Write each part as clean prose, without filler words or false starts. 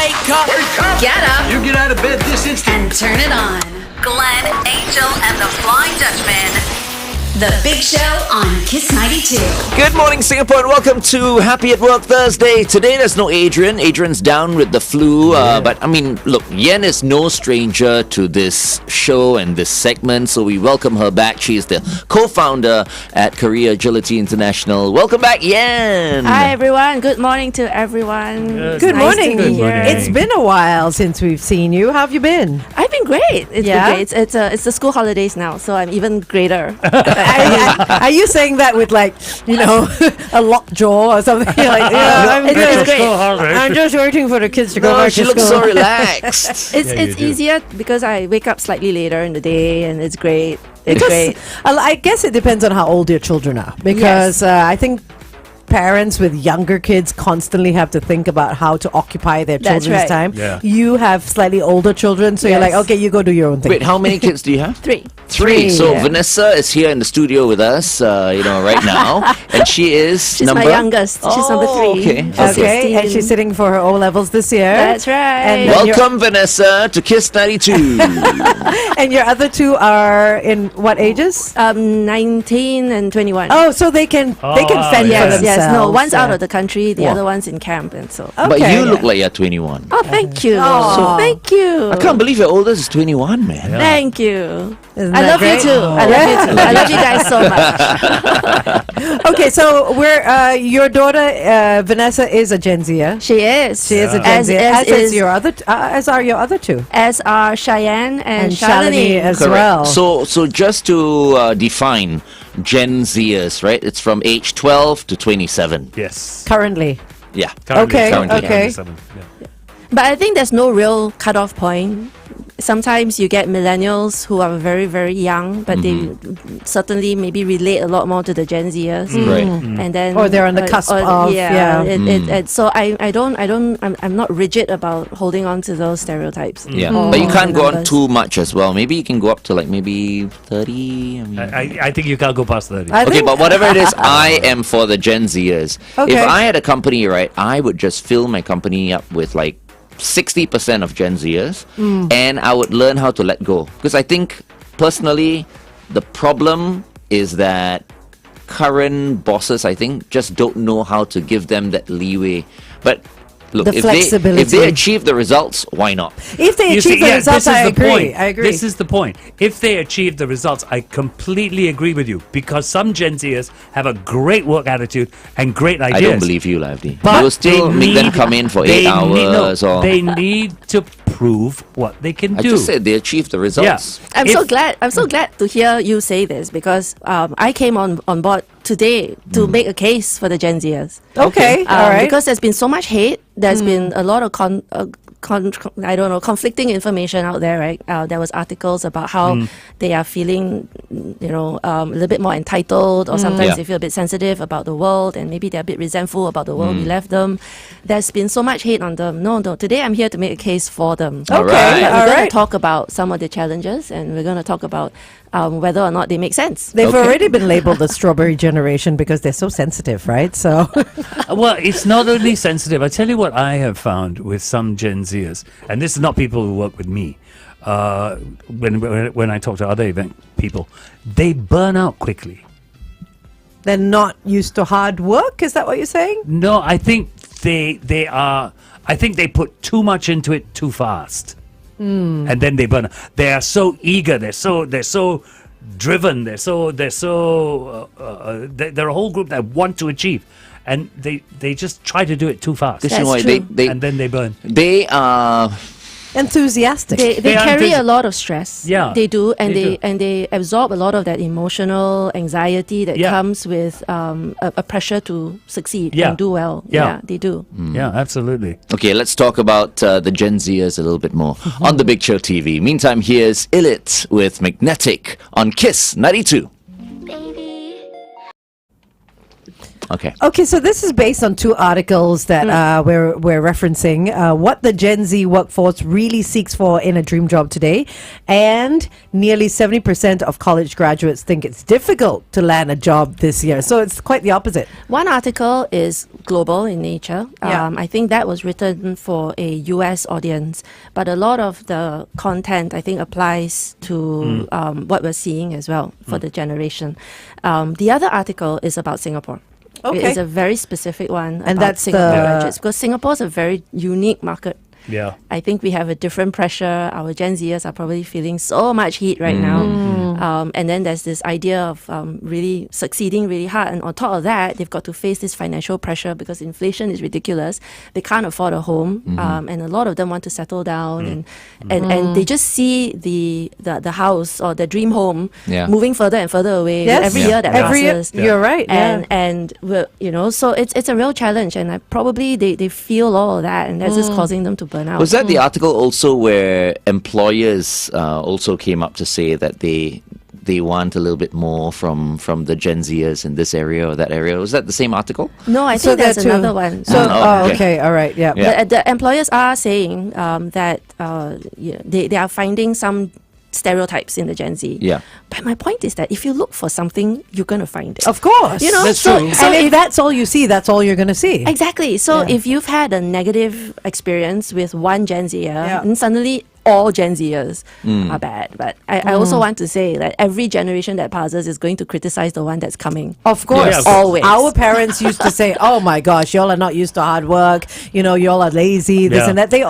Wake up! Get up You get out of bed this instant. and turn it on. Glenn, Angel, and the Flying Dutchman. The Big Show on Kiss 92. Good morning, Singapore, and welcome to Happy at Work Thursday. Today, there's no Adrian. Adrian's down with the flu. But, I mean, look, Yen is no stranger to this show and this segment, so we welcome her back. She is the co-founder at Career Agility International. Welcome back, Yen. Hi everyone. Good morning to everyone. Good Nice morning. to be here. It's been a while since we've seen you. How have you been? I've been great. It's Yeah? been great. It's the school holidays now, so I'm even greater. Are you saying that with a locked jaw or something? You're like, yeah, I'm It's good. great. I'm just waiting for the kids to go No, back she to looks school. so relaxed. It's easier because I wake up slightly later in the day, and it's great. It's great. I guess it depends on how old your children are, because I think parents with younger kids constantly have to think about how to occupy their That's children's right. time. Yeah. You have slightly older children, so you're Yes. like, okay, you go do your own thing. Wait, how many kids do you have? Three. Three. So Yeah. Vanessa is here in the studio with us, right now, and she is She's number. my youngest. She's number 3. Okay. She's Okay, 16. and she's sitting for her O levels this year. That's right. And then Welcome, Vanessa, to Kiss 92. And your other two are in what ages? 19 and 21. Oh, so they can fend for yes, themselves. yes. No, one's out of the. the country, the Wow. other one's in camp, and so. But Okay. you look like you're 21. Oh, thank you. Aw. Thank you. I can't believe your oldest is 21, man. Thank you. Isn't I that love great? you too. I love you too. I love you guys so much. Okay, so your daughter Vanessa is a Gen Zer. She is. She is a Gen As, Zer. as, As is, your other, as are your other two, as are Cheyenne and Shalini Shalini. as Correct. well. So just to define Gen Zers, right? It's from age 12 to 27. Yes. Currently, Yeah. Okay, currently. okay. 27, yeah. But I think there's no real cutoff point. Sometimes you get millennials who are very, very young, but they certainly maybe relate a lot more to the Gen Zers. Right. And then, Or they're on the cusp of, yeah. So I'm not rigid about holding on to those stereotypes. Yeah. or But you can't the go on numbers. too much as well. Maybe you can go up to like maybe 30. I mean, I think you can't go past 30. I okay, think but whatever it is, I am for the Gen Zers. Okay. If I had a company, right, I would just fill my company up with like 60% of Gen Zers, and I would learn how to let go. Because I think, personally, the problem is that current bosses, I think, just don't know how to give them that leeway. But look, The if flexibility. they achieve the results, why not? if they You achieve see, the yeah, results, this is I the agree. point. I agree. This is the point. If they achieve the results, I completely agree with you, because some Gen Zers have a great work attitude and great ideas. I don't believe you, Lively. But You'll still they make them need- come in for they 8 hours or... They need to prove what they can I do. just said they achieved the results. I'm If- so glad. I'm so glad to hear you say this because I came on board today to make a case for the Gen Zers. okay, all right. Because there's been so much hate. There's been a lot of conflicting information out there, right? There was articles about how they are feeling, a little bit more entitled, or sometimes Yeah. they feel a bit sensitive about the world, and maybe they're a bit resentful about the world we left them. There's been so much hate on them. No, today I'm here to make a case for them. All Okay, right. We're all going right. to talk about some of the challenges, and we're going to talk about whether or not they make sense. They've Okay. already been labeled the strawberry generation because they're so sensitive, right? So, Well, it's not only sensitive. I tell you what I have found with some Gen Zers, and this is not people who work with me. When I talk to other event people, they burn out quickly. they're not used to hard work. Is that what you're saying? No, I think they are. I think they put too much into it too fast, and then they burn out. They are so eager. They're so driven. They're a whole group that want to achieve, and they just try to do it too fast, Because you know That's what, true. and then they burn. they are... Enthusiastic. They They are carry a enthusi- lot of stress. Yeah, they do, and they do. they absorb a lot of that emotional anxiety that Yeah. comes with a pressure to succeed Yeah. and do well. Yeah. They do. Yeah, absolutely. Okay, let's talk about the Gen Zers a little bit more on the Big Show TV. Meantime, here's Illit with Magnetic on Kiss 92. Okay. Okay, so this is based on two articles that we're referencing. What the Gen Z workforce really seeks for in a dream job today, and nearly 70% of college graduates think it's difficult to land a job this year. So it's quite the opposite. One article is global in nature. Yeah. I think that was written for a US audience, but a lot of the content I think applies to what we're seeing as well for the generation. The other article is about Singapore. Okay. It's a very specific one, And about that's Singapore the- graduates, because Singapore is a very unique market. Yeah. I think we have a different pressure. Our Gen Zers are probably feeling so much heat right now. And then there's this idea of really succeeding really hard. And on top of that, they've got to face this financial pressure because inflation is ridiculous. They can't afford a home. And a lot of them want to settle down. And they just see the house or the dream home Yeah. moving further and further away Yes. every Yeah. year that Every year, passes. you're right. And we're, so it's a real challenge, and probably they feel all of that, and that's just causing them to burn out. Was that the article also where employers also came up to say that they want a little bit more from the Gen Zers in this area or that area? Was that the same article? No, I So think there's there too. another one. So, Oh, okay. okay, all right, yeah. Yeah. The employers are saying that they are finding some stereotypes in the Gen Z. Yeah. But my point is that if you look for something, you're going to find it. Of course. You know, That's so, true. so And if if that's all you see, that's all you're going to see. Exactly. So Yeah. if you've had a negative experience with one Gen Zer, Yeah. and suddenly all Gen Zers are bad. But I also want to say that every generation that passes is going to criticize the one that's coming. Of course. Yeah, of course. Always. Our parents used to say, "Oh my gosh, y'all are not used to hard work. Y'all are lazy. This Yeah. and that." They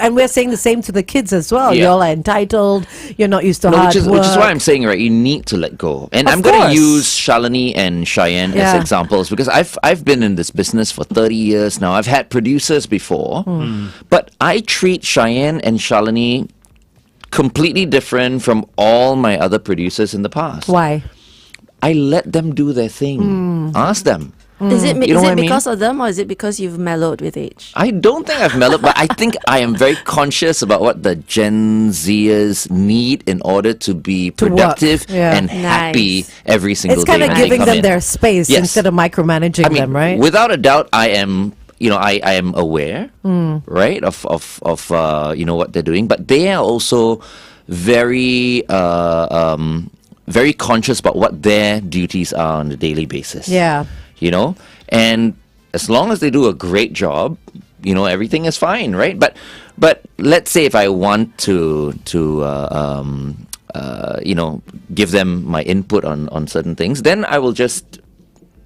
and we're saying the same to the kids as well. Yeah. Y'all are entitled. You're not used to No, hard which work. is why I'm saying, right, you need to let go. And Of I'm going course. to use Shalini and Cheyenne as Yeah. examples because I've been in this business for 30 years now. I've had producers before, but I treat Cheyenne and Shalini completely different from all my other producers in the past. Why? I let them do their thing. Ask them. Is it, You know is what it I mean? because of them, or is it because you've mellowed with age? I don't think I've mellowed, but I think I am very conscious about what the Gen Zers need in order to be To work, productive yeah. and happy Nice. every single It's day. kind of when they giving come them in. their space Yes. instead of micromanaging I mean, them, right? without a doubt, I am. I am aware, right, of what they're doing, but they are also very very conscious about what their duties are on a daily basis. Yeah. And as long as they do a great job, everything is fine, right? But let's say if I want to give them my input on certain things, then I will just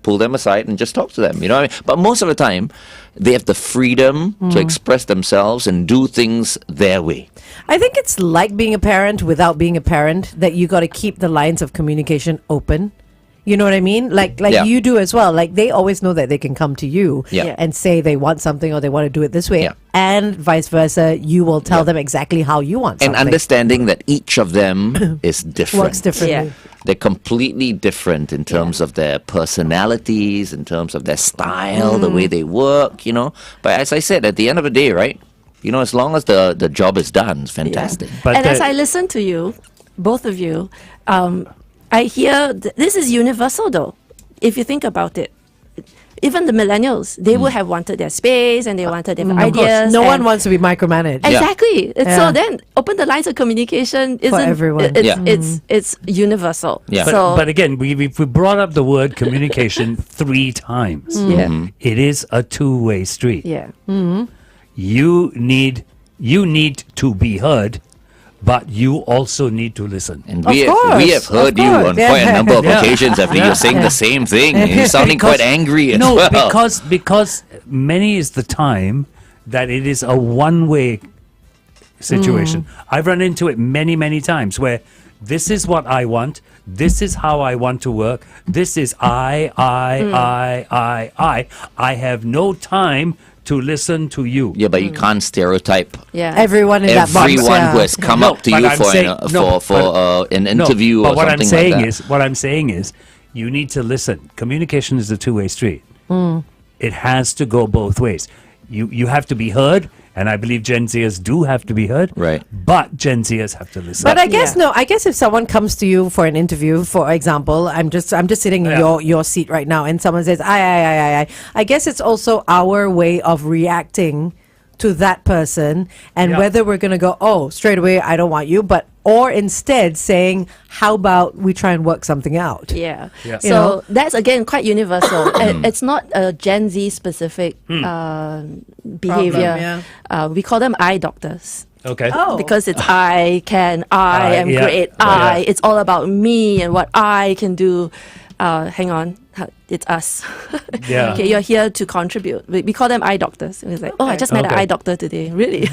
pull them aside and just talk to them. You know what I mean? But most of the time, they have the freedom to express themselves and do things their way. I think it's like being a parent without being a parent, that you got to keep the lines of communication open. You know what I mean? Like Yeah. you do as well. Like they always know that they can come to you Yeah. and say they want something or they want to do it this way. Yeah. And vice versa, you will tell them exactly how you want And something. understanding that each of them is different. Works differently. Yeah. They're completely different in terms of their personalities, in terms of their style, the way they work, But as I said, at the end of the day, right? As long as the job is done, it's fantastic. But And as the- I listen to you, both of you, I hear this is universal though. If you think about it, even the millennials, they would have wanted their space and they wanted their Of course. ideas. No one and- wants to be micromanaged. Yeah. Exactly. Yeah. So then, open the lines of communication isn't everyone. It's, Yeah. it's universal. Yeah. But again, we brought up the word communication 3 times. Yeah. It is a two-way street. Yeah. You need to be heard, but you also need to listen. And Of we course, have heard of you course. on quite a number of Yeah. occasions after you're saying the same thing. You're sounding quite angry as no, well. because many is the time that it is a one-way situation. I've run into it many times where this is what I want, this is how I want to work, this is I have no time to listen to you. Yeah, but you can't stereotype Yeah. Everyone in that box. everyone Yeah. who has come No, up to but you I'm for saying- an, no, for an No, interview but or what I'm something saying like that. what I'm saying is you need to listen. Communication is a two-way street. It has to go both ways. You have to be heard, and I believe Gen Zers do have to be heard. Right. But Gen Zers have to listen. But I guess Yeah. no. I guess if someone comes to you for an interview, for example, I'm just sitting in your seat right now, and someone says, I guess it's also our way of reacting to that person, and Yeah. whether we're gonna go, oh, straight away, I don't want you, or instead saying, how about we try and work something out? Yeah. Yeah. So You know? that's again quite universal. It's not a Gen Z specific behavior. yeah. We call them eye doctors. Okay. Oh. Because it's I am yeah, great, yeah. it's all about me and what I can do. Hang on, it's us. Yeah. Okay, you're here to contribute. We call them eye doctors. And it's like, oh, I just met an Okay. eye doctor today. Really?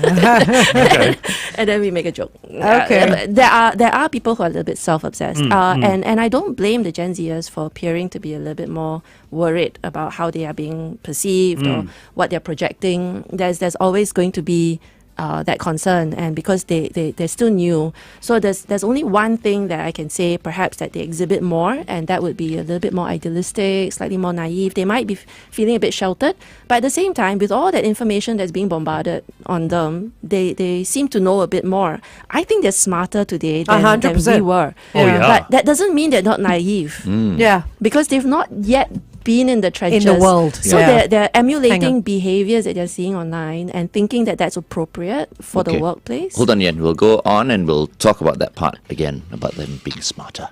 And then we make a joke. Okay. There are people who are a little bit self-obsessed, and I don't blame the Gen Zers for appearing to be a little bit more worried about how they are being perceived or what they're projecting. There's always going to be that concern, and because they're still new, so there's only one thing that I can say perhaps that they exhibit more, and that would be a little bit more idealistic, slightly more naive. They might be feeling a bit sheltered, but at the same time, with all that information that's being bombarded on them, they seem to know a bit more. I think they're smarter today than we 100%. were. Oh, yeah. But that doesn't mean they're not naive, Yeah. because they've not yet been in the trenches. world. So Yeah. they're Hang emulating on. behaviors that they're seeing online and thinking that that's appropriate for the Okay. workplace. Hold on, Yen. We'll go on and we'll talk about that part again, about them being smarter.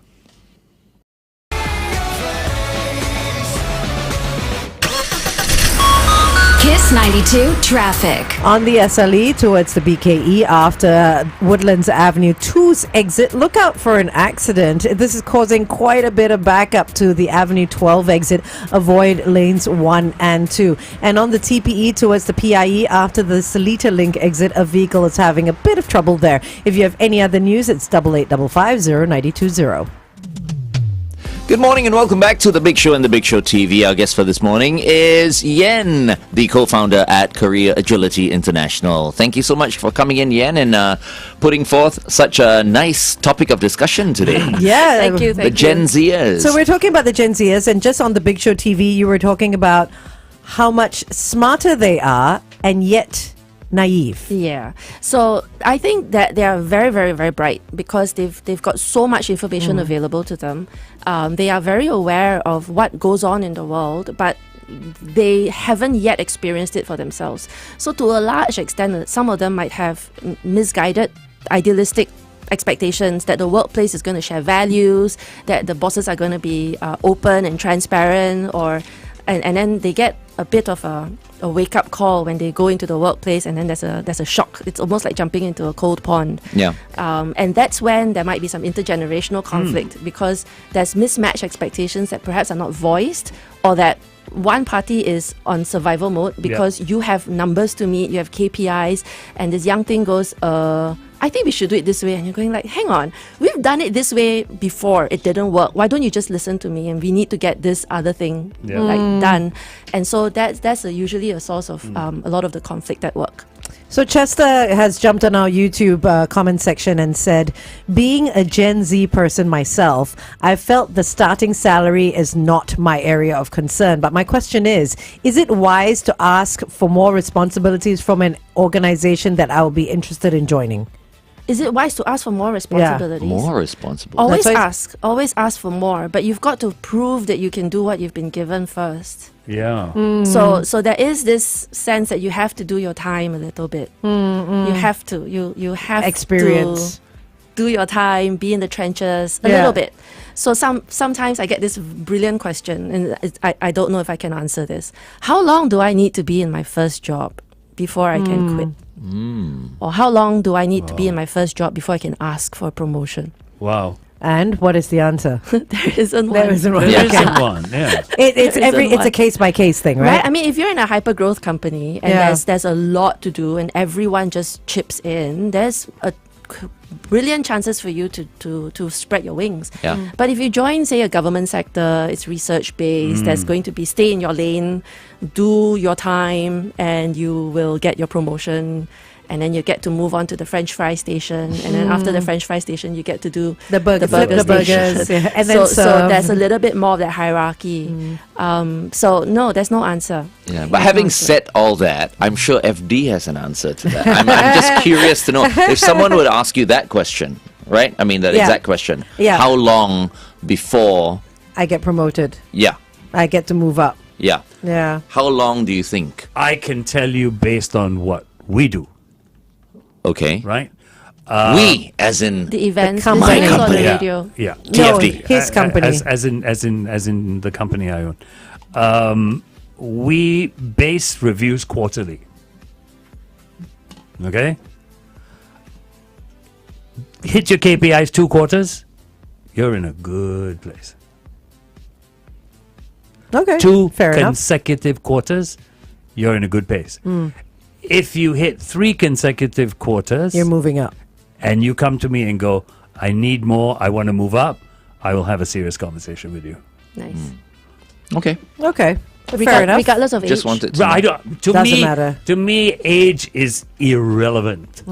Kiss 92 traffic. On the SLE towards the BKE after Woodlands Avenue 2's exit, look out for an accident. This is causing quite a bit of backup to the Avenue 12 exit. Avoid lanes 1 and 2. And on the TPE towards the PIE after the Seletar Link exit, a vehicle is having a bit of trouble there. If you have any other news, it's 8855 Good morning and welcome back to The Big Show and The Big Show TV. Our guest for this morning is Yen, the co-founder at Career Agility International. Thank you so much for coming in, Yen, and putting forth such a nice topic of discussion today. Yeah. Thank you. The Gen Zers. So we're talking about the Gen Zers, and just on the Big Show TV, you were talking about how much smarter they are and yet naive. Yeah. So I think that they are very, very, very bright because they've got so much information available to them. They are very aware of what goes on in the world, but they haven't yet experienced it for themselves. So to a large extent, some of them might have misguided, idealistic expectations that the workplace is going to share values, that the bosses are going to be open and transparent, and then they get a bit of a wake-up call when they go into the workplace, and then there's a shock. It's almost like jumping into a cold pond. Yeah. And that's when there might be some intergenerational conflict because there's mismatched expectations that perhaps are not voiced, or that one party is on survival mode because you have numbers to meet, you have KPIs, and this young thing goes, I think we should do it this way. And you're going like, hang on, we've done it this way before, it didn't work. Why don't you just listen to me, and we need to get this other thing done. And so that's usually a source of a lot of the conflict at work. So Chester has jumped on our YouTube comment section and said, being a Gen Z person myself, I felt the starting salary is not my area of concern. But my question is it wise to ask for more responsibilities from an organization that I will be interested in joining? Is it wise to ask for more responsibilities? More responsible. Always That's always ask for more, but you've got to prove that you can do what you've been given first. Yeah. So there is this sense that you have to do your time a little bit. You have to. You have Experience. to do your time, be in the trenches a Yeah. little bit. So sometimes I get this brilliant question, and I don't know if I can answer this. How long do I need to be in my first job before I can quit? Or how long do I need to be in my first job before I can ask for a promotion? Wow. And what is the answer? There isn't one. There isn't one. There Okay. isn't one. Yeah. It's There isn't it's a one. case by case thing, right? Right? I mean, if you're in a hyper growth company and Yeah. there's a lot to do and everyone just chips in, there's brilliant chances for you to spread your wings. Yeah. But if you join, say, a government sector, it's research based, there's going to be stay in your lane, do your time, and you will get your promotion. and then you get to move on to the French fry station, and then after the French fry station, you get to do The burger, burger flip the station. burgers, yeah, and then so serve. there's a little bit more of that hierarchy. So no, there's no answer. Yeah, but having said all that, I'm sure FD has an answer to that. I'm just curious to know if someone would ask you that question, right? I mean, that Yeah. exact question. Yeah. How long before? I get promoted. Yeah, I get to move up. yeah. Yeah. How long do you think? I can tell you based on what we do, Okay. right? We, as in The events, company. business on the company. radio. Yeah. No, TFD. his company. As in the company I own. We base reviews quarterly. Okay? Hit your KPIs 2 quarters, you're in a good place. Okay. 2 Fair enough. consecutive quarters, you're in a good pace. If you hit 3 consecutive quarters You're moving up. and you come to me and go, I need more, I want to move up, I will have a serious conversation with you. Nice. Okay. Okay. Fair enough. Regardless of Just age. wanted to. But I know. don't, to Doesn't me, matter. To me, age is irrelevant.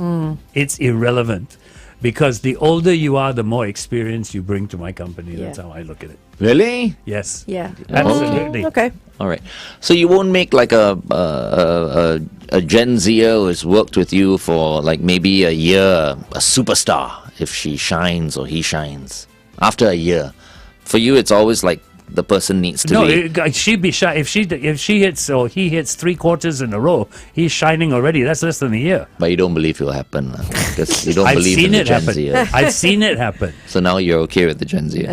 It's irrelevant because the older you are, the more experience you bring to my company. That's Yeah. how I look at it. Really? Yes. Yeah. Absolutely. Okay. All right. So you won't make like a Gen Zer who's worked with you for like maybe a year, a superstar if she shines or he shines after a year. For you, it's always like the person needs to No, be. she'd be shy if she hits or he hits 3 quarters in a row. He's shining already. That's less than a year. But you don't believe it'll happen because you don't I've believe seen in the it Gen happen. Z. I've seen it happen. So now you're okay with the Gen Z.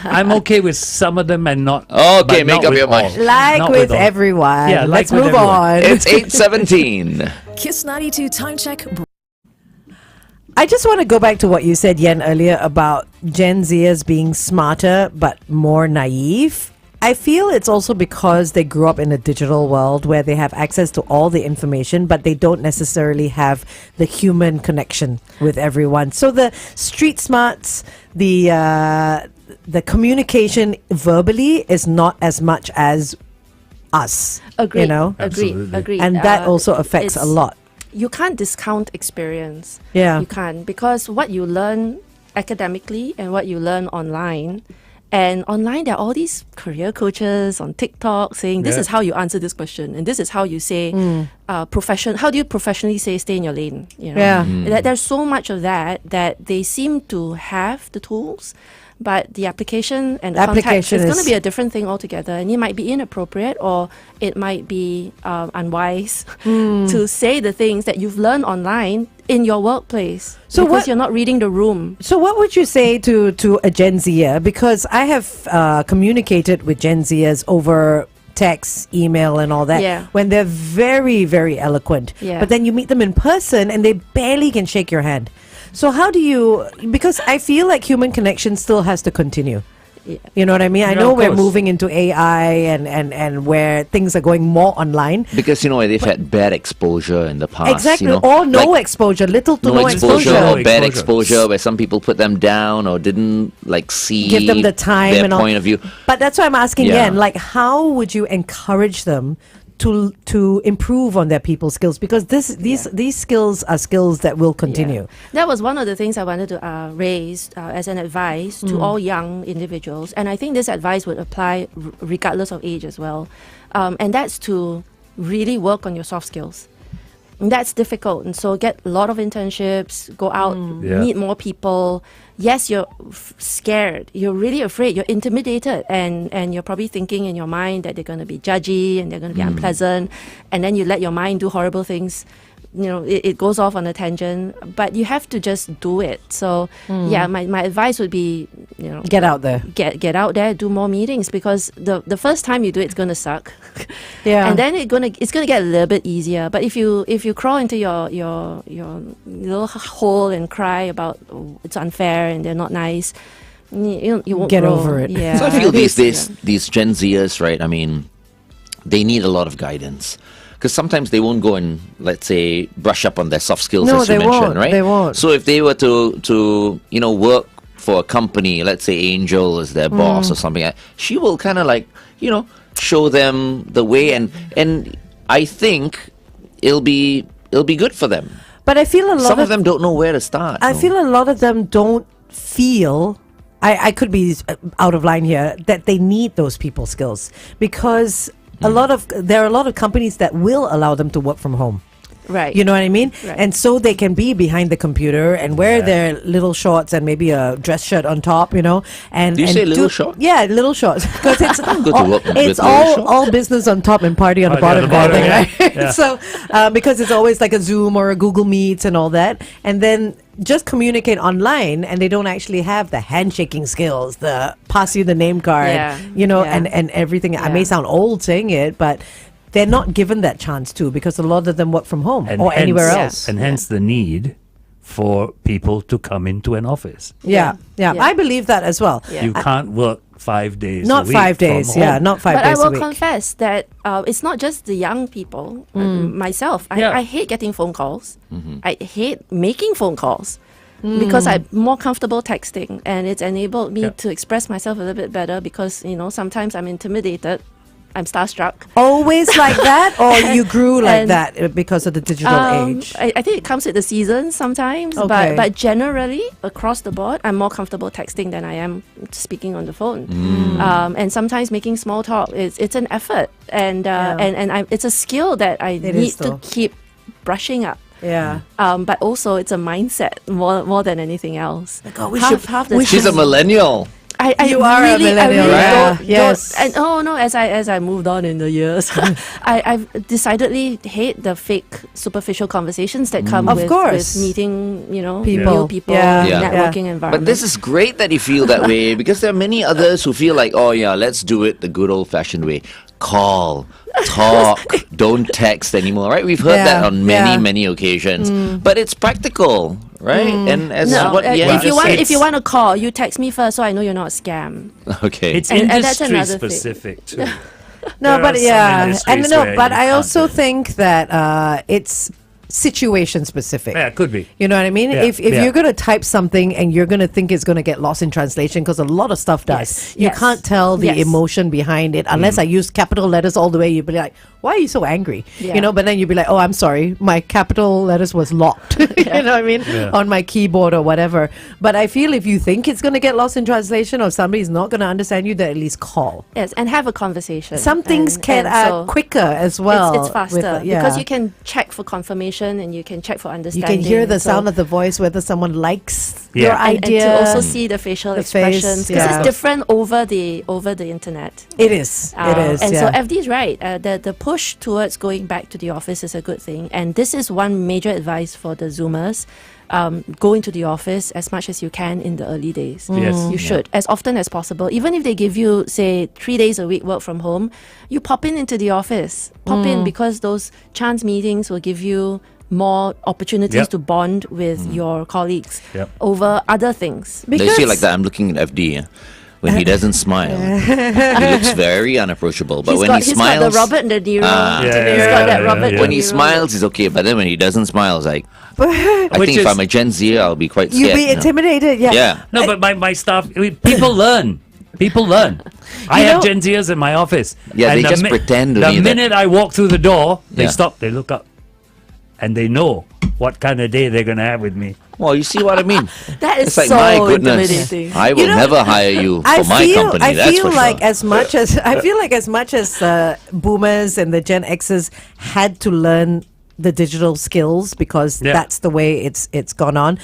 I'm okay with some of them and not. Okay, but make not up with your mind. all. Like Not with all. everyone. Yeah, like Let's with move everyone. on. It's 8:17. Kiss 92 time check. I just want to go back to what you said, Yen, earlier about Gen Zers being smarter but more naive. I feel it's also because they grew up in a digital world where they have access to all the information, but they don't necessarily have the human connection with everyone. So the street smarts, the communication verbally is not as much as us. Agreed. You know? Absolutely. Agreed. And that also affects a it's- lot. You can't discount experience. Yeah. You can't, because what you learn academically and what you learn online. And online, there are all these career coaches on TikTok saying this Yeah. is how you answer this question, and this is how you say How do you professionally say stay in your lane? You know, Yeah. There's so much of that they seem to have the tools, but the application and the context Application is going to is- be a different thing altogether, and it might be inappropriate or it might be unwise to say the things that you've learned online in your workplace. So because what- you're not reading the room. So what would you say to a Gen Zer? Because I have communicated with Gen Zers over text, email and all that, Yeah. when they're very, very eloquent. Yeah. But then you meet them in person and they barely can shake your hand. So how do you, because I feel like human connection still has to continue. Yeah. You know what I mean? I Yeah, know of we're course. moving into AI and where things are going more online. Because, they've had bad exposure in the past. Exactly. You know, Or no like, exposure, little to no no exposure exposure. or bad Exposure. exposure where some people put them down or didn't see Give them the time their and all. point of view. But that's why I'm asking Yeah. again, like, how would you encourage them to improve on their people skills? Because these skills are skills that will continue. Yeah. That was one of the things I wanted to raise as an advice to all young individuals. And I think this advice would apply regardless of age as well. And that's to really work on your soft skills. And that's difficult. And so get a lot of internships, go out, Yeah. meet more people. Yes, you're scared. You're really afraid. You're intimidated. And you're probably thinking in your mind that they're going to be judgy and they're going to be unpleasant. And then you let your mind do horrible things. It goes off on a tangent. But you have to just do it. So, yeah, my advice would be, Get out there. get out there, do more meetings, because the first time you do it's gonna suck. Yeah. And then it's gonna get a little bit easier. But if you crawl into your little hole and cry about it's unfair and they're not nice, you won't Get grow. over it. Yeah. So I feel these Yeah. days, these Gen Zers, right? I mean, they need a lot of guidance. Because sometimes they won't go and, let's say, brush up on their soft skills, No, as you they mentioned, won't. right? They won't. So if they were to work for a company, let's say Angel is their boss or something, she will kind of show them the way, and I think it'll be good for them. But I feel a lot Some of them don't know where to start. I no? feel a lot of them don't feel. I could be out of line here, that they need those people skills, because there are a lot of companies that will allow them to work from home. Right. You know what I mean? Right. And so they can be behind the computer and wear their little shorts and maybe a dress shirt on top, you know. And Do you and say little shorts? Yeah, little shorts. Because it's Go to work with it's little all shorts. all business on top and party on the Party on bottom, the kind of bottom, thing, yeah. right? So because it's always like a Zoom or a Google Meets and all that, and then just communicate online, and they don't actually have the handshaking skills, the pass you the name card, Yeah. you know, Yeah. and everything. I Yeah. may sound old saying it, but they're not given that chance too, because a lot of them work from home or anywhere else. And hence the need for people to come into an office. Yeah. Yeah. I believe that as well. Yeah. You can't work 5 days a Not week 5 from days, home. yeah, not 5 But I days a will week. confess that it's not just the young people. Myself, Yeah. I hate getting phone calls. I hate making phone calls. Because I'm more comfortable texting, and it's enabled me Yeah. to express myself a little bit better, because sometimes I'm intimidated, I'm starstruck. Always like that, or you grew like And, that because of the digital age? I think it comes with the seasons sometimes, Okay. but generally across the board, I'm more comfortable texting than I am speaking on the phone. And sometimes making small talk it's an effort, and it's a skill that I It need is, to though. keep brushing up. Yeah. But also it's a mindset more than anything else. God, we half, should- half the we She's a time- millennial. You are a millennial, right? Yes. And as I moved on in the years, I've decidedly hate the fake superficial conversations that come Of with, course. with meeting, People. new people, Yeah. Yeah. networking environment. But this is great that you feel that way, because there are many others who feel like, oh yeah, let's do it the good old-fashioned way. Call, talk, don't text anymore, right? We've heard Yeah, that on many occasions. But it's practical, right? And as no, what Yan if you just want said- if you want to call, you text me first, so I know you're not a scam. Okay. It's And that's industry another thing. specific too. No, There but are some yeah, industries and no, where but you I can't also do it. think that it's situation specific. Yeah, it could be. You know what I mean? Yeah, If yeah. you're going to type something and you're going to think it's going to get lost in translation, because a lot of stuff does. Yes, You yes, can't tell the yes. emotion behind it unless I use capital letters all the way. You'd be like, why are you so angry? Yeah. You know, but then you'd be like, oh, I'm sorry, my capital letters was locked. You know what I mean? Yeah. On my keyboard or whatever. But I feel if you think it's going to get lost in translation or somebody's not going to understand you, then at least call. Yes, and have a conversation. Some things And- can and so quicker as well. It's faster with, because you can check for confirmation and you can check for you understanding. can hear the So- sound of the voice, whether someone likes Yeah. your and idea. to also see the facial The face, expressions, because yeah. it's different over the internet. It is. It is. And yeah. so FD is right. The push towards going back to the office is a good thing, and this is one major advice for the Zoomers. Go into the office as much as you can in the early days. Yes. You should, as often as possible. Even if they give you, say, 3 days a week work from home, you pop into the office. Pop in, because those chance meetings will give you more opportunities Yep. to bond with your colleagues Yep. over other things. They feel like that. I'm looking at FD. Yeah. When he doesn't smile, he looks very unapproachable. But when he he's smiles, got the Robert De Niro. Ah. he's Yeah, got that yeah, Robert yeah. De when he Niro. smiles, he's okay. But then when he doesn't smile, it's like, I Which think if is- I'm a Gen Z, I'll be quite You'd scared. be you know. intimidated. Yeah. Yeah. No, but my staff, people learn. People learn. I have know- Gen Zers in my office. Yeah, and they the just pretend to The be that. minute I walk through the door, they Yeah. stop, they look up. And they know what kind of day they're going to have with me. Well, you see what I mean? That is It's like, so my goodness, intimidating. I will never hire you for my company. I That's feel for like sure. as much as boomers and the Gen X's had to learn the digital skills because Yeah. that's the way it's gone on.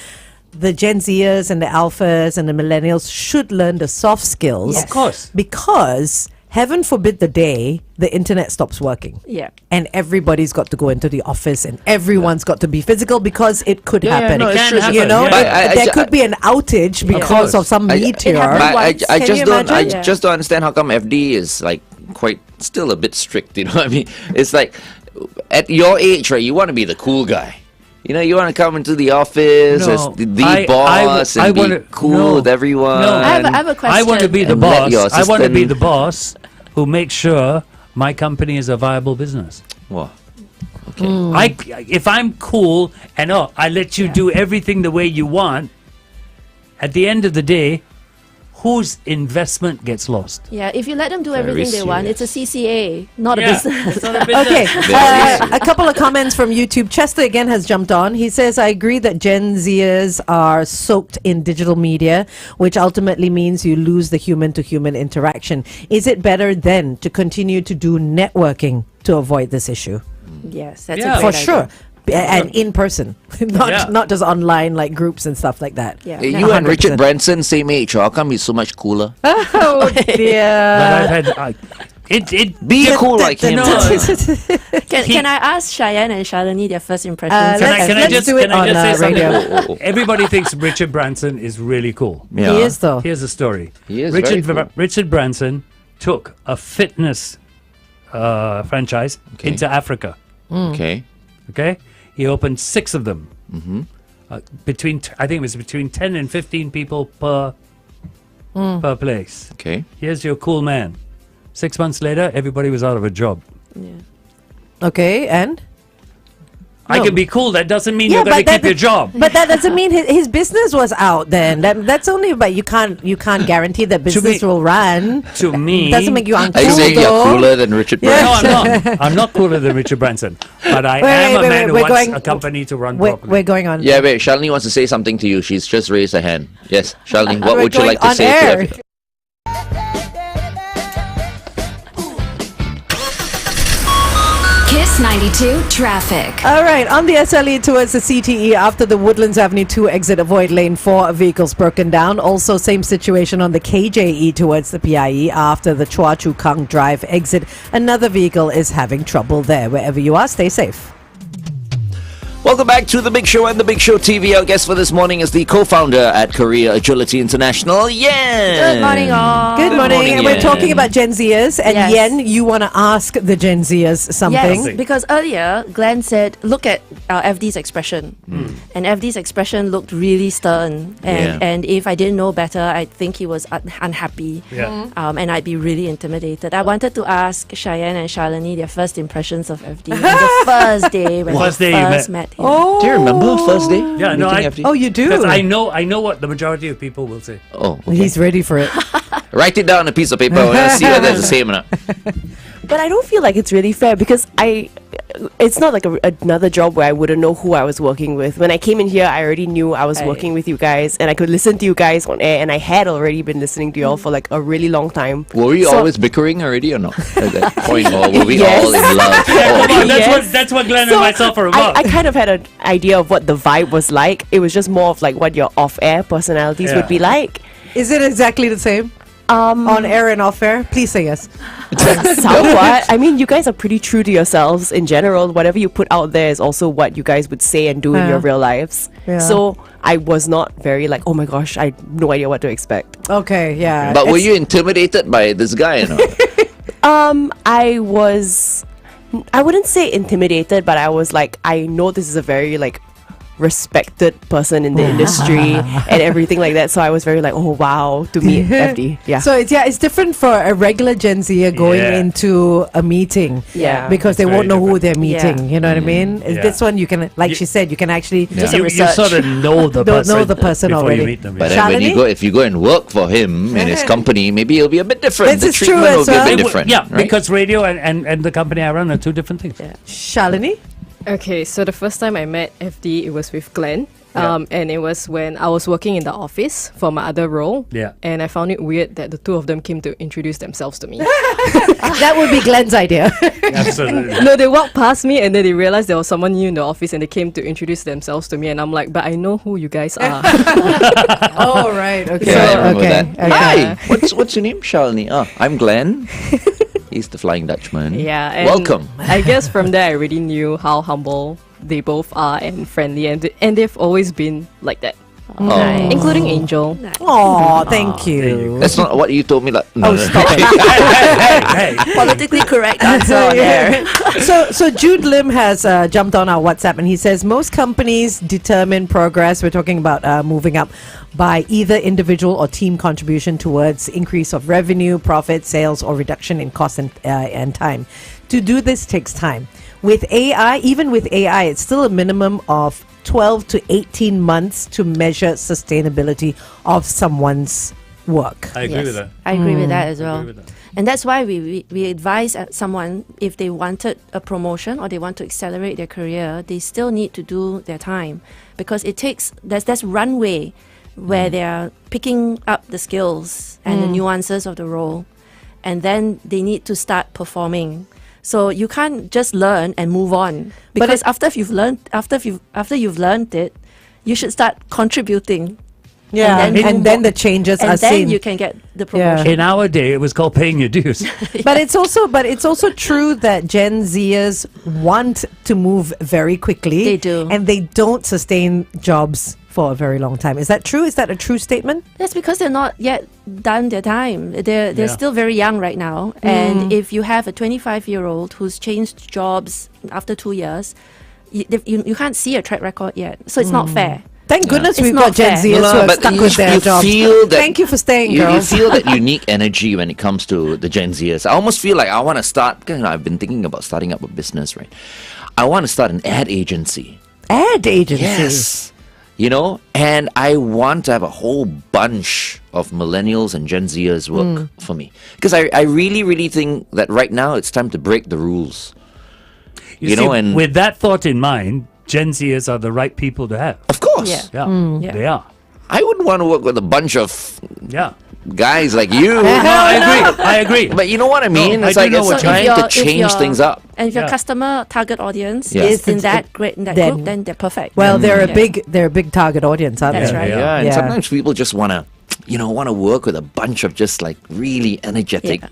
The Gen Zers and the Alphas and the Millennials should learn the soft skills. Yes. Of course. Because heaven forbid the day the internet stops working. Yeah. And everybody's got to go into the office and everyone's got to be physical because it could Yeah, yeah, happen. no, it's Can true. happen, You know, yeah. But I there ju- could be an outage because course. of some I- meteor. happened But once. I Can just you don't. I imagine? Yeah. just don't understand how come FD is like quite still a bit strict. You know what I mean? It's like at your age, right? You want to be the cool guy. You know, you want to come into the office No, as the I- boss I and be wanna- cool no, with everyone. no. I have a question. I want to be the And let your boss. I want to be assistant- the boss who makes sure my company is a viable business. Well, okay. If I'm cool and I let you do everything the way you want, at the end of the day, whose investment gets lost. Yeah, if you let them do Very everything they want, it's a CCA, not a business. It's not a business. Okay, Very a couple of comments from YouTube. Chester again has jumped on. He says, I agree that Gen Zers are soaked in digital media, which ultimately means you lose the human-to-human interaction. Is it better then to continue to do networking to avoid this issue? Yes, that's Yeah. a For great sure. idea. And in person, not Yeah. not just online like groups and stuff like that. Yeah. You and Richard 100%. Branson, same age. How come he's so much cooler? Oh dear. But I've had it. Be cool like him. No. Can I ask Cheyenne and Shalini their first impressions? Let's do it on say something? radio. Everybody thinks Richard Branson is really cool. Yeah. He is though. Here's the story. He is very cool. Richard Branson took a fitness franchise Okay. into Africa. Okay. Okay, he opened 6 of them. Mm-hmm. I think it was between 10 and 15 people per place. Okay. Here's your cool man. 6 months later, everybody was out of a job. Okay, and I No. can be cool. That doesn't mean you're going to keep your job. But that doesn't mean his business was out. Then that's only. But you can't guarantee that business will run. To me, Doesn't make you uncool. Are you saying you're though. cooler than Richard Yeah. Branson? No, I'm not. I'm not cooler than Richard Branson, but I Wait, am wait, a man we're who wants going- a company to run We're properly. going on. Yeah, wait. Shalini wants to say something to you. She's just raised her hand. Yes, Shalini, what We're would you going like to on say air. to everyone? Kiss 92 traffic. All right, on the SLE towards the CTE after the Woodlands Avenue 2 exit, avoid lane 4, vehicles broken down. Also, same situation on the KJE towards the PIE after the Chua Chu Kang Drive exit. Another vehicle is having trouble there. Wherever you are, stay safe. Welcome back to The Big Show and The Big Show TV. Our guest for this morning is the co-founder at Korea Agility International, Yen. Good morning, all. Good morning. morning, And we're Yen. talking about Gen Zers. And Yes. Yen, you want to ask the Gen Zers something? Yes, because earlier Glenn said, look at FD's expression. And FD's expression looked really stern. And, Yeah. and if I didn't know better, I'd think he was unhappy. Yeah. And I'd be really intimidated. I wanted to ask Cheyenne and Shalini their first impressions of FD on the first day when First they day you first met. met him. Oh. Do you remember first day? Yeah, no, meeting I- FD? Oh, you do? Because I know what the majority of people will say. Oh, okay. He's ready for it. Write it down on a piece of paper. We're going to see whether it's the same or not. But I don't feel like it's really fair because it's not like another job where I wouldn't know who I was working with. When I came in here, I already knew I was working with you guys and I could listen to you guys on air, and I had already been listening to you all for like a really long time. Were we So- always bickering already or not? At that point, or were we Yes. all in love? Come Oh, on, okay. Yes. that's what Glenn So and myself are about. I kind of had an idea of what the vibe was like. It was just more of like what your off-air personalities Yeah. would be like. Is it exactly the same? On air and off air? Please say yes. Somewhat. I mean, you guys are pretty true to yourselves in general. Whatever you put out there is also what you guys would say and do in your real lives. Yeah. So I was not very like, oh my gosh, I had no idea what to expect. Okay, yeah. But were It's- you intimidated by this guy or not? I wouldn't say intimidated, but I was like, I know this is a very like respected person in the industry and everything like that. So I was very like, oh wow, to meet FD. Yeah. So it's different for a regular Gen Z going Yeah. into a meeting. Yeah. Because they It's won't very know who different. they're meeting. You know what I mean? Yeah. This one you can, like You- she said, you can actually you sort of know the don't person. know the person before already. you meet them. But yeah. then when Shalini? if you go and work for him in his company, maybe it'll be a bit different. This The is true treatment will as be a well. bit It would- different. yeah, right? because radio and the company I run are two different things. Shalini? Okay, so the first time I met FD, it was with Glenn. Yeah. And it was when I was working in the office for my other role. Yeah. And I found it weird that the two of them came to introduce themselves to me. That would be Glenn's idea. Absolutely. No, they walked past me and then they realized there was someone new in the office and they came to introduce themselves to me. And I'm like, but I know who you guys are. Oh, right. Okay. Yeah, I remember okay. that. Hi, what's your name, Shalini? Oh, I'm Glenn. He's the Flying Dutchman. Yeah. And Welcome. I guess from there, I already knew how humble they both are and friendly. And they've always been like that, Oh. including Angel. Oh, thank you. That's not what you told me. Like, no, Oh, no. stop it. Hey, Politically correct answer on air. So Jude Lim has jumped on our WhatsApp and he says most companies determine progress. We're talking about moving up by either individual or team contribution towards increase of revenue, profit, sales, or reduction in cost and time. To do this takes time. With AI, even with AI, it's still a minimum of 12 to 18 months to measure sustainability of someone's work. I agree with that. I agree with that as I well. agree with that. And that's why we advise someone, if they wanted a promotion or they want to accelerate their career, they still need to do their time, because it takes there's runway where they are picking up the skills and the nuances of the role, and then they need to start performing. So you can't just learn and move on, because after you've learned it, you should start contributing. Yeah, And then and then the changes are And then seen. you can get the promotion. In our day, it was called paying your dues. But it's also true that Gen Zers want to move very quickly. They do. And they don't sustain jobs for a very long time. Is that true? Is that a true statement? That's because they're not yet done their time. They're Yeah. still very young right now. And if you have a 25-year-old who's changed jobs after 2 years, you can't see a track record yet. So it's not fair. Thank goodness It's we've not got Gen fair. Zers who are but stuck you, with their you jobs. feel that Thank you for staying, you girls. feel that unique energy when it comes to the Gen Zers. I almost feel like I want to start. I've been thinking about starting up a business, right? I want to start an ad agency. Ad agency. Yes. You know, and I want to have a whole bunch of millennials and Gen Zers work for me. Because I really, really think that right now it's time to break the rules. You know, see, and with that thought in mind, Gen Zers are the right people to have. of course, Yeah. Yeah, Yeah. they are. I wouldn't want to work with a bunch of Yeah. guys like you. No, I agree. I agree. But you know what I mean? I It's do like know it's what you trying mean. to change things up. And if your Yeah. customer target audience Yeah. is in It's- that group, then they're perfect. Well, they're a Yeah. big target audience, aren't That's they? right. Yeah, and Yeah. sometimes people just want to work with a bunch of just like really energetic, Yeah.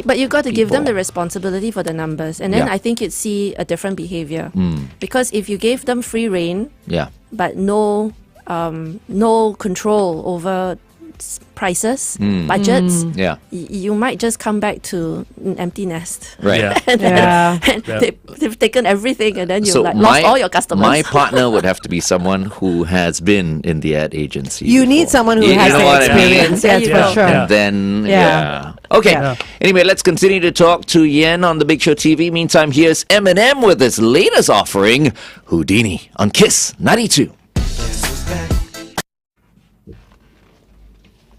But you've got to give them the people. responsibility for the numbers, and then Yeah. I think you'd see a different behavior. Because if you gave them free reign Yeah. but no control over prices, budgets, Yeah. you might just come back to an empty nest. Right. Yeah. And then- Yeah. and they've taken everything, and then you So lost all your customers. my partner would have to be someone who has been in the ad agency. You need before. someone who You has know the what I mean? experience. There That's you for go. sure. Yeah. And then, Yeah. yeah. Okay. Yeah. Anyway, let's continue to talk to Yen on the Big Show TV. Meantime, here's Eminem with his latest offering, Houdini, on Kiss 92.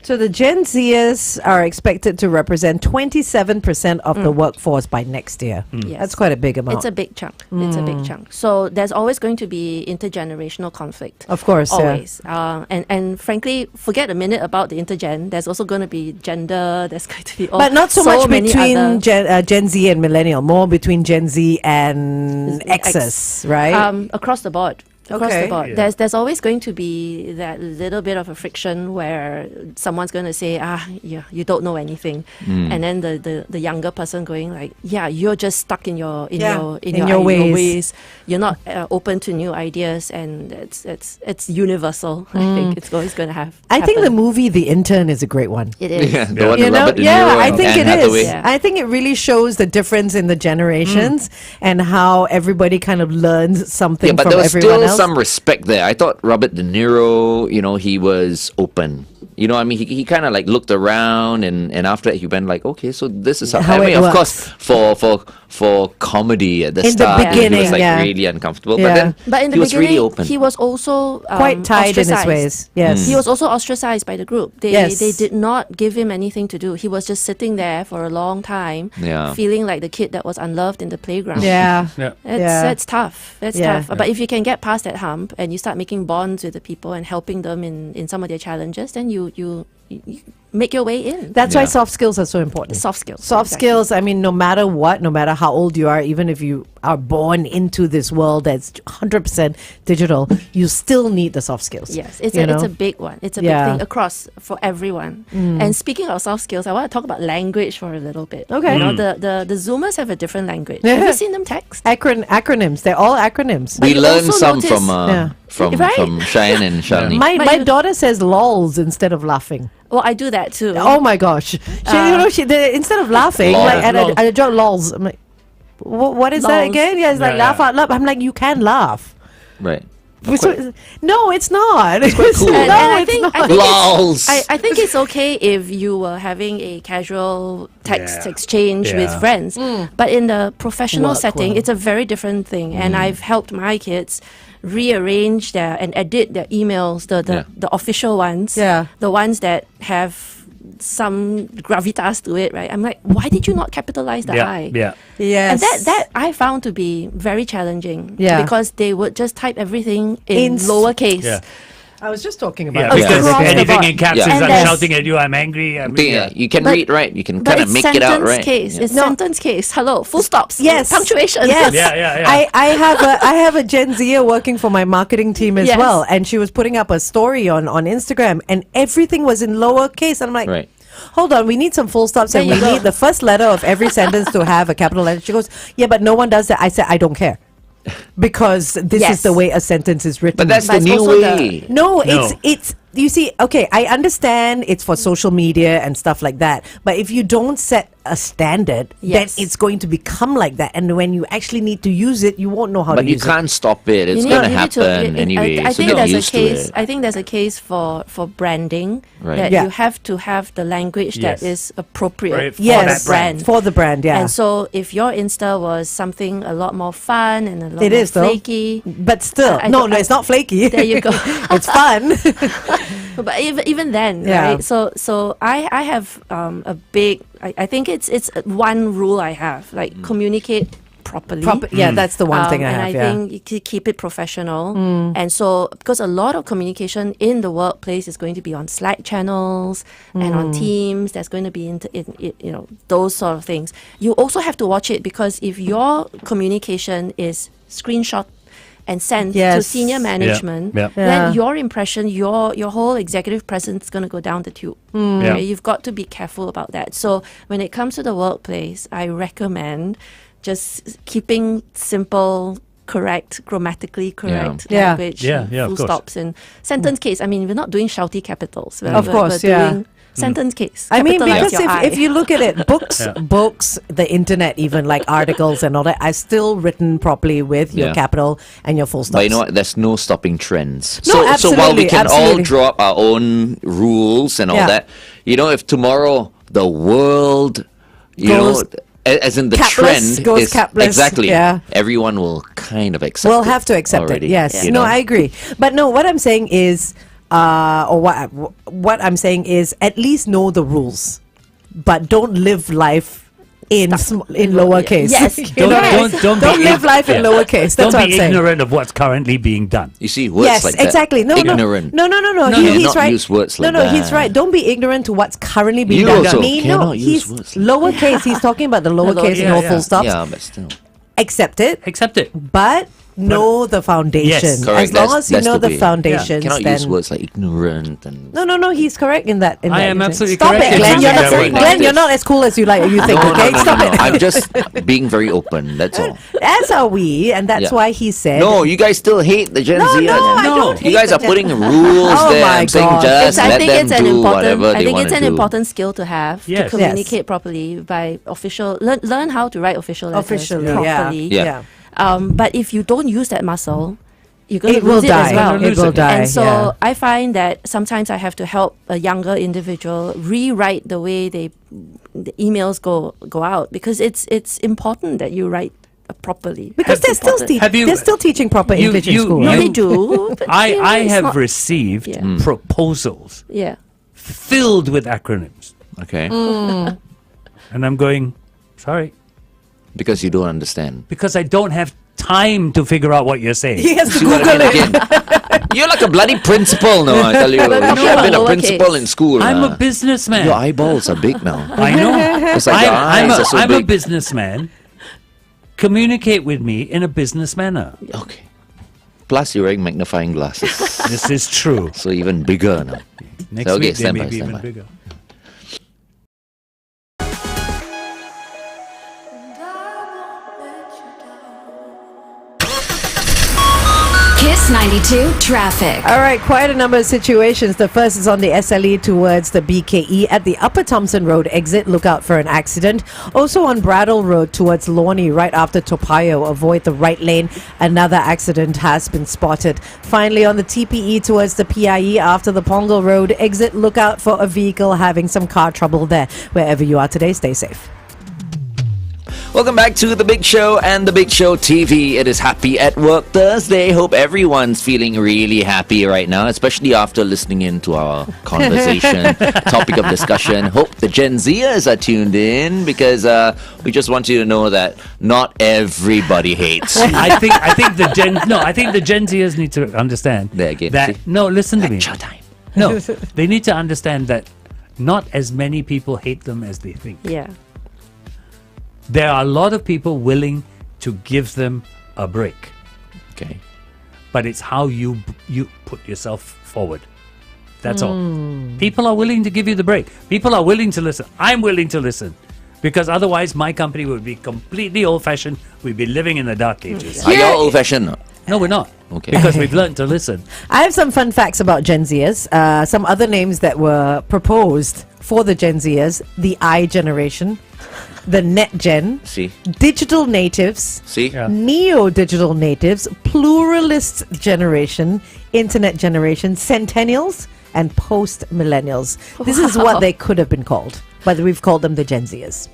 So the Gen Zers are expected to represent 27% of the workforce by next year. Yes. That's quite a big amount. It's a big chunk. It's a big chunk. So there's always going to be intergenerational conflict. Of course, yeah. Always. And frankly, forget a minute about the intergen. There's also going to be gender. There's going to be all, But not so much many between other, Gen Z and Millennial, more between Gen Z and X's, right? across the board. Across Okay. the board, Yeah. there's always going to be that little bit of a friction where someone's going to say, you don't know anything, and then the younger person going like, you're just stuck in your ways. You're not open to new ideas, and it's universal. I think it's always going to have. I think the happen. movie The Intern is a great one. It is. Yeah, the one You with know, Robert De yeah, Niro I and think Anne it Hathaway. is. Yeah. I think it really shows the difference in the generations and how everybody kind of learns something Yeah, but from there was everyone still else. some respect there. I thought Robert De Niro, he was open. I mean, he kind of like looked around, and after that he went like, okay, so this is How I it mean, of works. course, for comedy at the In the start, he beginning, was like yeah. really uncomfortable. Yeah. But then But in the he was beginning, really open. he was also Quite tied in his ostracized. ways. Yes. He was also ostracized by the group. Yes. They did not give him anything to do. He was just sitting there for a long time, Yeah. feeling like the kid that was unloved in the playground. Yeah. Yeah. That's tough. That's Yeah. tough. But if you can get past that hump and you start making bonds with the people and helping them in some of their challenges, then you make your way in. That's why Yeah. soft skills are so important. Soft skills. Soft exactly. skills, I mean, no matter what, no matter how old you are, even if you are born into this world that's 100% digital, you still need the soft skills. Yes, it's you a know? big one. It's a Yeah. big thing across for everyone. And speaking of soft skills, I want to talk about language for a little bit. Okay. You know, the Zoomers have a different language. Have you seen them text? Acronyms. They're all acronyms. we you learned also some notice- from Yeah. Right? from Cheyenne and Shalini. But My you- daughter says lols instead of laughing. Well, I do that too. Oh my gosh. Instead of laughing, Lol. like at a joke, lols. I'm like, what is that Lols. again? Yeah, it's like Yeah, laugh yeah. out loud. I'm like, you can laugh. Right. No, it's not. It's quite cool. And No, I it's think, not. I think Lols. I think it's okay if you were having a casual text Yeah. exchange with Yeah. friends, but in the professional Work setting, well. it's a very different thing. And I've helped my kids rearrange and edit their emails, the official ones, Yeah. the ones that have some gravitas to it, right? I'm like, why did you not capitalize the I? Yeah. Yes. And that I found to be very challenging. Yeah. Because they would just type everything in In lowercase. Yeah. I was just talking Yeah, about because Across the anything board. in caps Yeah. is And I'm there's- shouting at you, I'm angry. You can But- read, right? You can But kind of it's make it out, sentence right? case. Yeah. It's sentence case. Hello, full stops. Yes. Punctuation. Yes. Yeah. I have a Gen Zer working for my marketing team as Yes. well, and she was putting up a story on Instagram, and everything was in lowercase. And I'm like, Right. hold on, we need some full stops, and There we you go. need the first letter of every sentence to have a capital letter. She goes, yeah, but no one does that. I said, I don't care. Because this is Yes. the way a sentence is written. But that's But the it's new also way. No, No. it's you see, okay, I understand it's for social media and stuff like that. But if you don't set a standard, Yes. then it's going to become like that. And when you actually need to use it, you won't know how But to you use can't stop it. It's You going to need happen anyway. I so think get there's a used to case. it. I think there's a case for branding Right. that Yeah. you have to have the language that Yes. is appropriate Right, for for yes, that brand. for the brand, yeah. And so, if your Insta was something a lot more fun and a lot It more is, though. flaky, But still, I no, don't- no, it's not flaky. there you go. It's fun. But even then, Yeah. right? So I have a big. I think it's one rule I have, like communicate properly. Yeah, that's the one thing I and have. I Yeah. think you keep it professional. And so, because a lot of communication in the workplace is going to be on Slack channels and on Teams, there's going to be those sort of things. You also have to watch it, because if your communication is screenshot and sent to Yes. senior management, Yeah. Yeah. then your impression, your whole executive presence is going to go down the tube. Yeah. Okay? You've got to be careful about that. So when it comes to the workplace, I recommend just keeping simple, correct, grammatically correct Yeah. language, Yeah, of full course. stops and sentence case. I mean, we're not doing shouty capitals. Of course, we're yeah. doing sentence case. I mean, Capitalize because your I. if you look at it, books, the internet, even like articles and all that, are still written properly with your Yeah. capital and your full stops. But you know what? There's no stopping trends. No, So while we absolutely, can all absolutely. draw up our own rules and all Yeah. that, if tomorrow the world, Goes as in the capless, trend goes is capless, exactly, yeah. everyone will kind of accept. We'll it have to accept already, it. Yes. you No, know? I agree. But no, what I'm saying is, what I'm saying is, at least know the rules, but don't live life in lowercase. Yes. Don't live life in lowercase. That's Don't what I'm be saying. ignorant of what's currently being done. You see words Yes, like that. exactly. No, ignorant. no. No, He's not right. use words like no, he's that. right. Don't be ignorant to what's currently being You done. also No, cannot use he's words like lowercase. He's talking about the lowercase, Yeah, no yeah. full stops. Yeah, but still. Accept it, Accept it. but know the foundation. Yes, correct. As long That's- as you that's know the the way. foundations, Cannot then use words like ignorant and. No, he's correct in that. I that am instance. absolutely Stop correct it, in Glenn. using You're that not, word. Glenn, you're not as cool as you think. Okay, stop it. I'm just being very open. That's all. As are we, and that's Yeah. why he said. No, you guys still hate the Gen No, Z. no, I don't You hate guys the are Gen- putting rules Oh there. my I'm saying God. just I let think them it's an do important. whatever I they think want it's to an do. important skill to have Yes. to communicate properly by official. Learn how to write official letters Officially, properly. Yeah. But if you don't use that muscle, you're going It to will lose it die. as well. You're gonna It will lose it. die. And so yeah. I find that sometimes I have to help a younger individual rewrite the way the emails go out, because it's important that you write properly. Because they're still, Have you- they're still teaching proper you- English in you- school. No, right? they do. But, I it's have not- received Yeah. proposals Yeah. filled with acronyms. Okay. And I'm going, sorry, Because you don't understand. because I don't have time to figure out what you're saying. He has to See what I Google mean? it. Again, you're like a bloody principal now, I tell you. You should have been a lowercase. principal in school. I'm nah. a businessman. Your eyeballs are big now. I know. It's like your eyes are so I'm a big. businessman. Communicate with me in a business manner. Okay. Plus, you're wearing magnifying glasses. This is true. So even bigger now. Next Okay, week they stand may by, be stand even by. bigger. Kiss 92 Traffic. All right, quite a number of situations. The first is on the SLE towards the BKE at the Upper Thompson Road exit. Look out for an accident. Also on Brattle Road towards Lorne, right after Topayo. Avoid the right lane. Another accident has been spotted. Finally, on the TPE towards the PIE after the Pongal Road exit. Look out for a vehicle having some car trouble there. Wherever you are today, stay safe. Welcome back to The Big Show and The Big Show TV. It is Happy at Work Thursday. Hope everyone's feeling really happy right now, especially after listening in to our conversation, topic of discussion. Hope the Gen Zers are tuned in because we just want you to know that not everybody hates. I think the Gen Zers need to understand There again, that. see? No, listen to me. Lecture time. No, they need to understand that not as many people hate them as they think. Yeah. There are a lot of people willing to give them a break, Okay. but it's how you put yourself forward. That's all. People are willing to give you the break. People are willing to listen. I'm willing to listen. Because otherwise my company would be completely old-fashioned. We'd be living in the dark ages. Are you all old-fashioned? No, we're not. Okay. Because we've learned to listen. I have some fun facts about Gen Zers. Some other names that were proposed for the Gen Zers: the I generation, the Net Gen, See? digital natives, See? Yeah. neo-digital natives, pluralist generation, internet generation, centennials, and post-millennials. This is what they could have been called, but we've called them the Gen Zers.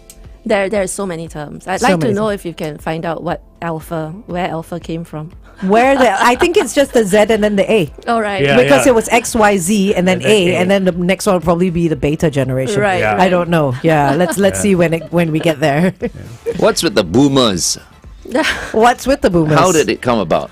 There are so many terms. I'd So like to many know if you can find out where alpha came from. I think it's just the Z and then the A. All right. Yeah. Because it was X, Y, Z, and then And then A, A. and then the next one will probably be the beta generation. Right. Yeah. I don't know. Yeah, let's see when we get there. What's with the boomers? What's with the boomers? How did it come about?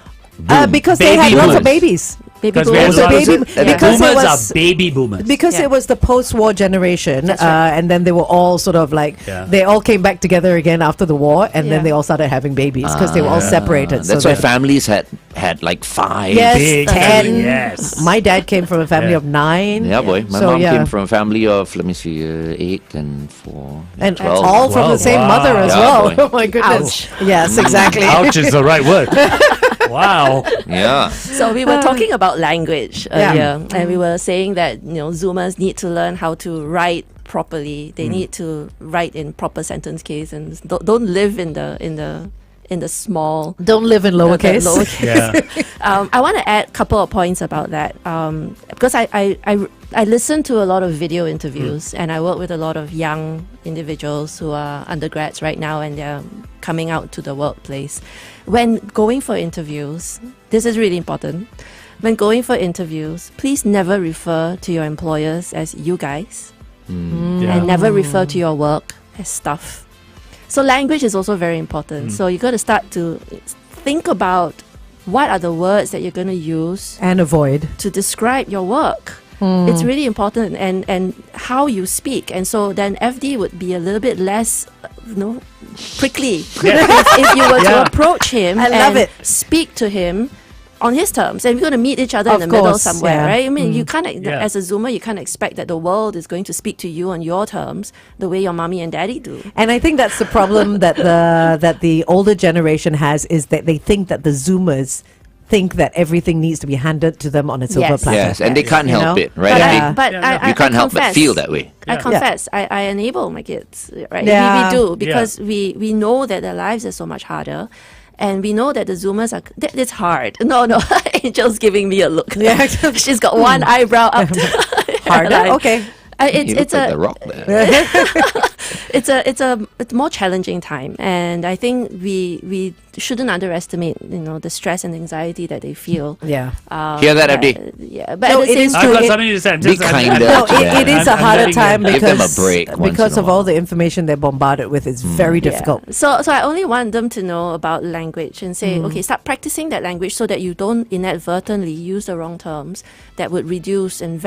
Because they had Baby lots of boomers. babies. Baby Because we have boomers. So lots baby- of, because it boomers was- are baby boomers. Because Yeah. it was the post-war generation, That's right. and then they were all sort of like Yeah. they all came back together again after the war, and then Yeah. they all started having babies because they were all separated. That's so why that- families had like 5. Yes, Big 10. family, yes. My dad came from a family Yeah. of 9. Yeah, boy. My So, mom yeah. came from a family of, let me see, 8 and 4. And 12. all from the 12, same wow. mother as Yeah, well. boy. Oh my goodness. Yes, exactly. Ouch is the right word. Wow. Yeah. So we were talking about language Yeah. earlier, and we were saying that Zoomers need to learn how to write properly. They need to write in proper sentence case and don't live in the small. Don't live in lowercase. the lowercase. Yeah. I want to add a couple of points about that because I listen to a lot of video interviews and I work with a lot of young individuals who are undergrads right now and they're coming out to the workplace. When going for interviews, this is really important. When going for interviews, please never refer to your employers as you guys Yeah. and never refer to your work as stuff. So language is also very important. So you got to start to think about what are the words that you're going to use And avoid. to describe your work. It's really important and how you speak. And so then FD would be a little bit less, prickly. If you were to Yeah. approach him I love and it. speak to him on his terms, and we're going to meet each other in Of the middle course, somewhere, yeah. right? I mean, you can't, Yeah. as a Zoomer, you can't expect that the world is going to speak to you on your terms the way your mommy and daddy do. And I think that's the problem that the older generation has is that they think that the Zoomers think that everything needs to be handed to them on a silver Yes. platter. Yes, and they can't You help know? it, right? But, Yeah. I You can't help but confess. feel that way. I Yeah. confess, I enable my kids, right? Yeah. We do because we know that their lives are so much harder. And we know that the Zoomers are, it's hard. No, Angel's giving me a look. Yeah. She's got one eyebrow up. Harder? Like, Okay. You It's look like a the rock there. it's a more challenging time, and I think we shouldn't underestimate the stress and anxiety that they feel. Yeah. Hear that, but- FD? Yeah, but No, at the it same is I've true. got It- something to say. I'm Be just- I'm- kinder. No, Yeah. it is a I'm harder letting time them- Give them a because break once because in a of all while. the information they're bombarded with. It's very difficult. Yeah. So I only want them to know about language and say, okay, start practicing that language so that you don't inadvertently use the wrong terms that would reduce and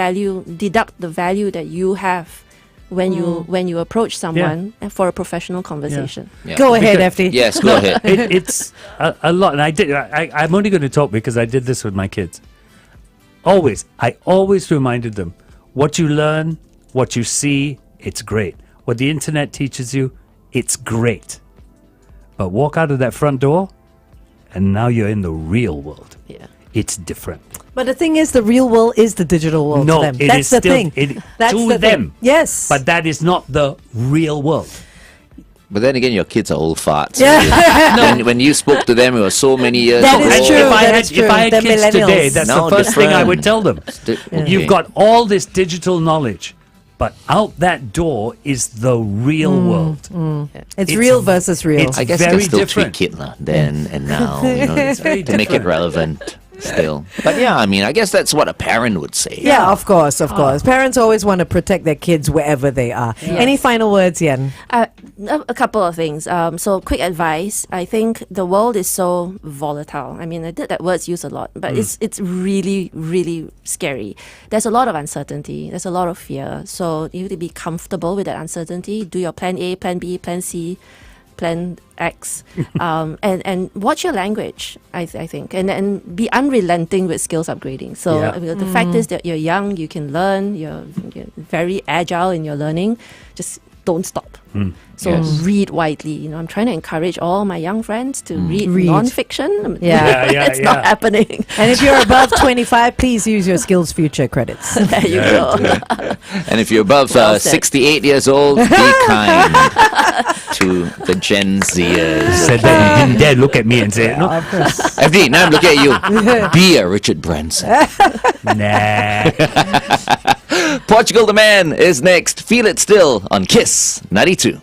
deduct the value that you have when you approach someone for a professional conversation. Yeah. Go ahead, Because- FD. Yes, go ahead. It's a lot, and I'm only going to talk because I did this with my kids. I always reminded them, what you learn, what you see, it's great. What the internet teaches you, it's great. But walk out of that front door, and now you're in the real world. Yeah. It's different. But the thing is, the real world is the digital world No, to them. it That's is the still- thing. That's to the them. thing. Yes. But that is not the real world. But then again, your kids are old farts. Yeah. When you spoke to them, it was so many years That ago. is And true. if I that's had, if I had true. kids The today, millennials. that's No, the first thing I would different. tell them. Okay. You've got all this digital knowledge. but out that door is the real world. It's real versus real. it's I guess very you can still different. tweak it then and now, very to make it different. relevant still. But yeah, I mean, I guess that's what a parent would say. Yeah, of course, of course. Parents always want to protect their kids wherever they are. Any final words, Yen? A couple of things. So, quick advice. I think the world is so volatile. I mean, that word's used a lot, but it's really, really scary. There's a lot of uncertainty. There's a lot of fear. So, you have to be comfortable with that uncertainty. Do your plan A, plan B, plan C, plan X, and watch your language. I think, and be unrelenting with skills upgrading. So the fact is that you're young, you can learn. You're very agile in your learning. Just don't stop. So Yes. read widely. I'm trying to encourage all my young friends to read non-fiction. Yeah. It's not happening. And if you're above 25, please use your Skills Future credits. There you go. And if you're above Well said. 68 years old, be kind to the Gen Zers. Said that you didn't dare look at me and say, no, Of course. FD, now I'm looking at you. Be a Richard Branson. nah. Portugal the Man is next. Feel It Still on Kiss 92.